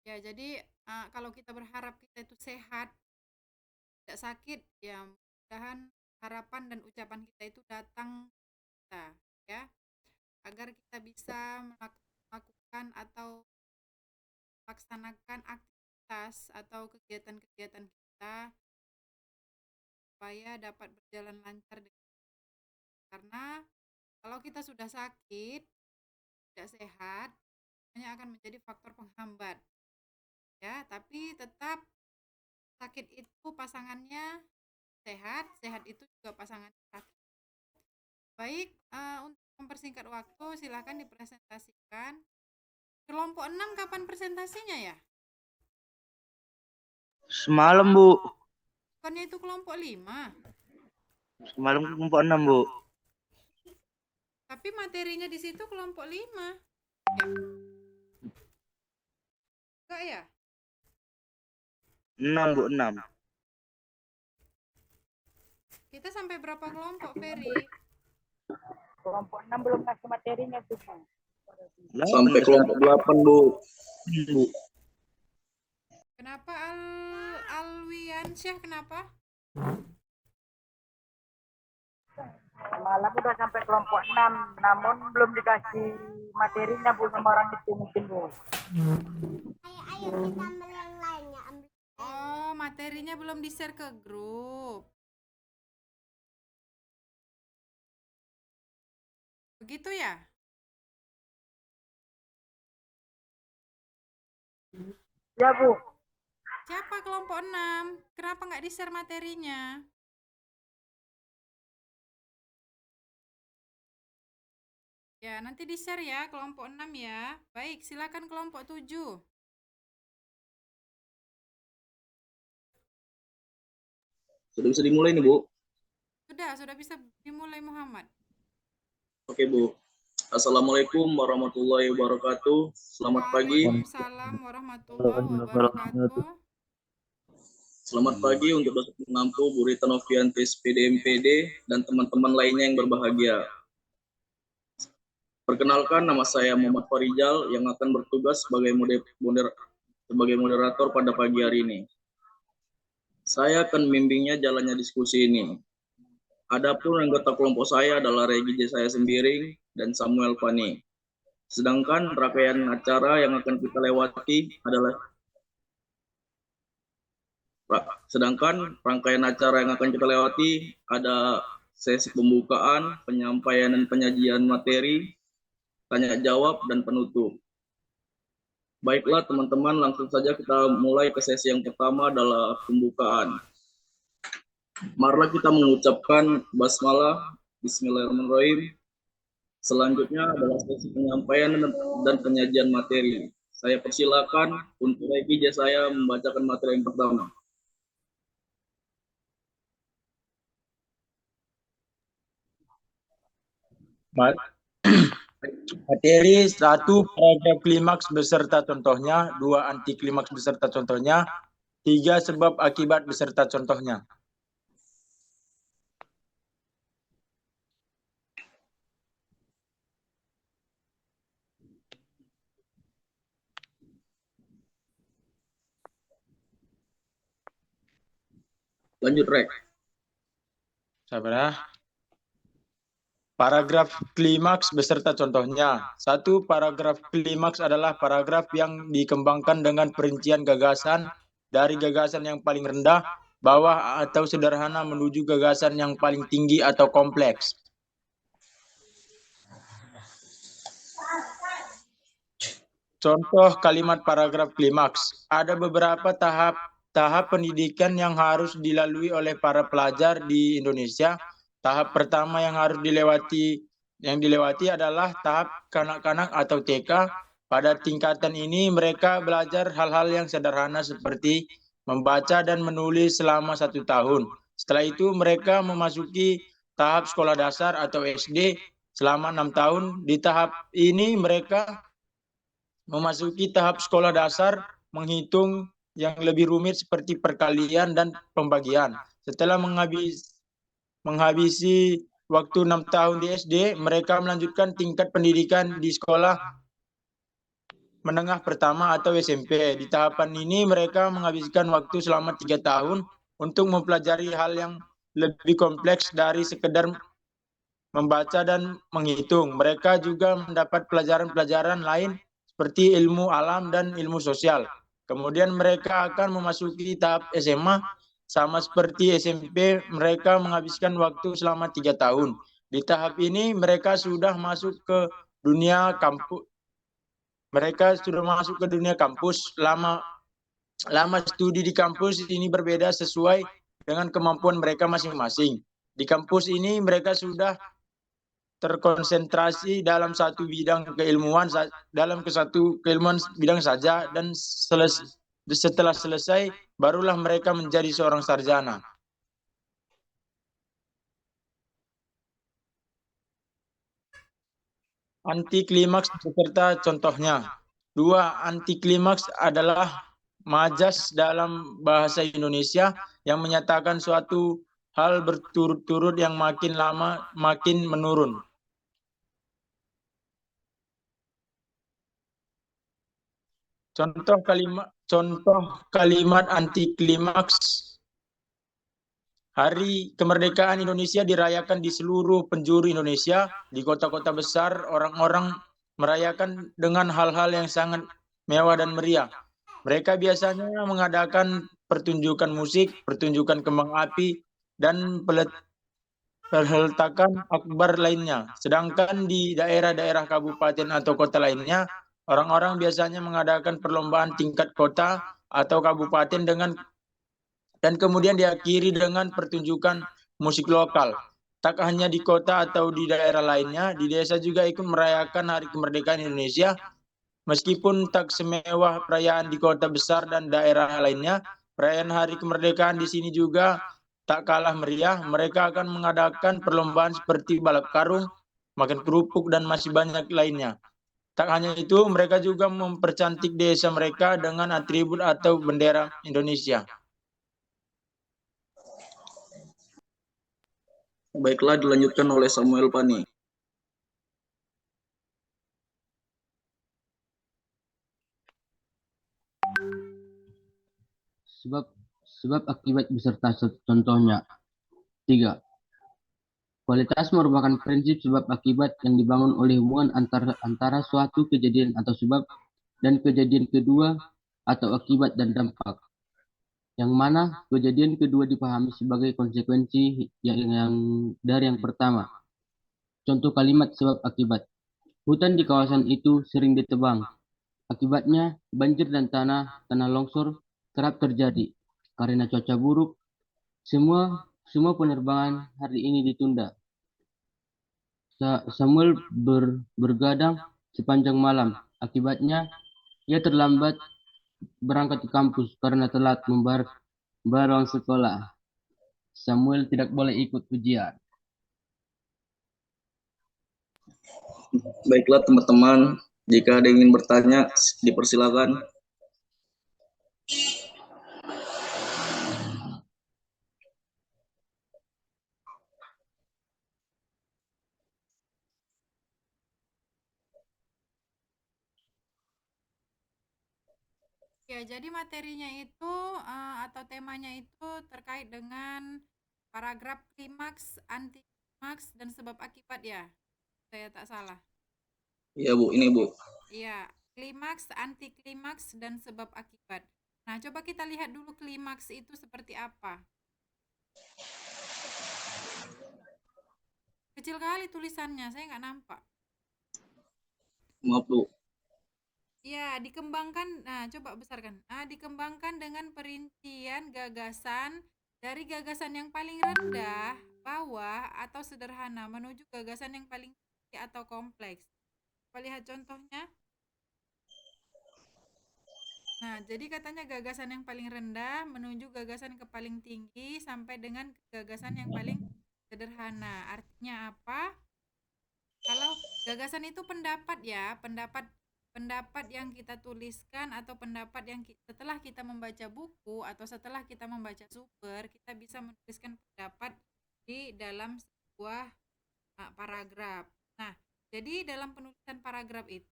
Ya, jadi kalau kita berharap kita itu sehat, tidak sakit, ya mudah-mudahan harapan dan ucapan kita itu datang kita, ya, agar kita bisa melakukan atau melaksanakan aktivitas atau kegiatan-kegiatan kita supaya dapat berjalan lancar. Karena kalau kita sudah sakit, tidak sehat, hanya akan menjadi faktor penghambat, ya. Tapi tetap sakit itu pasangannya sehat, sehat itu juga pasangan sakit. Baik, untuk mempersingkat waktu, silakan dipresentasikan. Kelompok 6 kapan presentasinya ya? Semalam, Bu. Bukannya itu kelompok 5. Semalam kelompok 6, Bu. Tapi materinya di situ kelompok 5. Ya. Enggak ya? 6, Bu, 6. Kita sampai berapa kelompok, Ferry? Kelompok 6 belum kasih materinya tuh. Sampai kelompok 8, Bu. Bu. Kenapa Alwiansyah kenapa? Malam udah sampai kelompok 6, namun belum dikasih materinya Bu sama orang itu mungkin Bu. Ayo kita ambil yang lainnya. Oh, materinya belum di-share ke grup. Begitu ya? Ya Bu. Siapa kelompok 6? Kenapa nggak di-share materinya? Ya, nanti di-share ya kelompok 6 ya. Baik, silakan kelompok 7. Sudah bisa dimulai nih, Bu. Sudah bisa dimulai Muhammad. Oke, Bu. Assalamualaikum warahmatullahi wabarakatuh. Selamat pagi. Waalaikumsalam warahmatullahi wabarakatuh. Selamat pagi untuk dosen pengampu Bu Rita Noviantis PDMPD dan teman-teman lainnya yang berbahagia. Perkenalkan, nama saya Muhammad Farijal yang akan bertugas sebagai moderator pada pagi hari ini. Saya akan membimbingnya jalannya diskusi ini. Adapun anggota kelompok saya adalah Regi J. Saya Sembiring dan Samuel Fani. Sedangkan rangkaian acara yang akan kita lewati adalah ada sesi pembukaan, penyampaian dan penyajian materi, tanya jawab, dan penutup. Baiklah teman-teman, langsung saja kita mulai ke sesi yang pertama adalah pembukaan. Marilah kita mengucapkan basmalah, bismillahirrahmanirrahim. Selanjutnya adalah sesi penyampaian dan penyajian materi. Saya persilakan untuk Regi J. Saya membacakan materi yang pertama. Materi 1 paragraf klimaks beserta contohnya, 2 anti klimaks beserta contohnya, 3 sebab akibat beserta contohnya. Lanjut, Rek. Sabar ya. Paragraf klimaks beserta contohnya. 1. Paragraf klimaks adalah paragraf yang dikembangkan dengan perincian gagasan dari gagasan yang paling rendah, bawah atau sederhana menuju gagasan yang paling tinggi atau kompleks. Contoh kalimat paragraf klimaks. Ada beberapa tahap pendidikan yang harus dilalui oleh para pelajar di Indonesia. Tahap pertama yang harus dilewati adalah tahap kanak-kanak atau TK. Pada tingkatan ini mereka belajar hal-hal yang sederhana seperti membaca dan menulis selama 1 tahun. Setelah itu mereka memasuki tahap sekolah dasar atau SD selama 6 tahun. Di tahap ini mereka memasuki tahap sekolah dasar menghitung yang lebih rumit seperti perkalian dan pembagian. Setelah menghabisi waktu 6 tahun di SD, mereka melanjutkan tingkat pendidikan di sekolah menengah pertama atau SMP. Di tahapan ini mereka menghabiskan waktu selama 3 tahun untuk mempelajari hal yang lebih kompleks dari sekedar membaca dan menghitung. Mereka juga mendapat pelajaran-pelajaran lain seperti ilmu alam dan ilmu sosial. Kemudian mereka akan memasuki tahap SMA. Sama seperti SMP, mereka menghabiskan waktu selama 3 tahun. Di tahap ini mereka sudah masuk ke dunia kampus. Mereka sudah masuk ke dunia kampus. Lama studi di kampus ini berbeda sesuai dengan kemampuan mereka masing-masing. Di kampus ini mereka sudah terkonsentrasi dalam satu bidang keilmuan bidang saja, dan setelah selesai barulah mereka menjadi seorang sarjana. Anti klimaks beserta contohnya. 2. Anti klimaks adalah majas dalam bahasa Indonesia yang menyatakan suatu hal berturut-turut yang makin lama makin menurun. Contoh kalimat anti klimaks. Hari kemerdekaan Indonesia dirayakan di seluruh penjuru Indonesia. Di kota-kota besar, orang-orang merayakan dengan hal-hal yang sangat mewah dan meriah. Mereka biasanya mengadakan pertunjukan musik, pertunjukan kembang api, dan perheltakan akbar lainnya. Sedangkan di daerah-daerah kabupaten atau kota lainnya, orang-orang biasanya mengadakan perlombaan tingkat kota atau kabupaten dan kemudian diakhiri dengan pertunjukan musik lokal. Tak hanya di kota atau di daerah lainnya, di desa juga ikut merayakan Hari Kemerdekaan Indonesia. Meskipun tak semewah perayaan di kota besar dan daerah lainnya, perayaan Hari Kemerdekaan di sini juga tak kalah meriah. Mereka akan mengadakan perlombaan seperti balap karung, makan kerupuk, dan masih banyak lainnya. Tak hanya itu, mereka juga mempercantik desa mereka dengan atribut atau bendera Indonesia. Baiklah, dilanjutkan oleh Samuel Pani. Sebab akibat beserta contohnya. 3. Kualitas merupakan prinsip sebab akibat yang dibangun oleh hubungan antara suatu kejadian atau sebab dan kejadian kedua atau akibat dan dampak. Yang mana kejadian kedua dipahami sebagai konsekuensi yang dari yang pertama. Contoh kalimat sebab akibat. Hutan di kawasan itu sering ditebang. Akibatnya banjir dan tanah longsor kerap terjadi. Karena cuaca buruk, semua penerbangan hari ini ditunda. Samuel bergadang sepanjang malam. Akibatnya, ia terlambat berangkat ke kampus karena telat membayar uang sekolah. Samuel tidak boleh ikut ujian. Baiklah teman-teman, jika ada yang ingin bertanya, dipersilakan. Ya, jadi materinya itu atau temanya itu terkait dengan paragraf klimaks, anti klimaks, dan sebab akibat ya. Saya tak salah. Iya Bu, ini Bu. Iya, klimaks, anti klimaks, dan sebab akibat. Nah, coba kita lihat dulu klimaks itu seperti apa. Kecil kali tulisannya, saya nggak nampak. Maaf Bu. Ya, dikembangkan. Nah, coba besarkan. Dikembangkan dengan perincian gagasan dari gagasan yang paling rendah, bawah, atau sederhana menuju gagasan yang paling tinggi atau kompleks. Coba lihat contohnya. Nah, jadi katanya gagasan yang paling rendah menuju gagasan ke paling tinggi sampai dengan gagasan yang paling sederhana. Artinya apa? Kalau gagasan itu pendapat ya, pendapat yang kita tuliskan atau pendapat yang setelah kita membaca buku atau setelah kita membaca sumber, kita bisa menuliskan pendapat di dalam sebuah paragraf. Nah, jadi dalam penulisan paragraf itu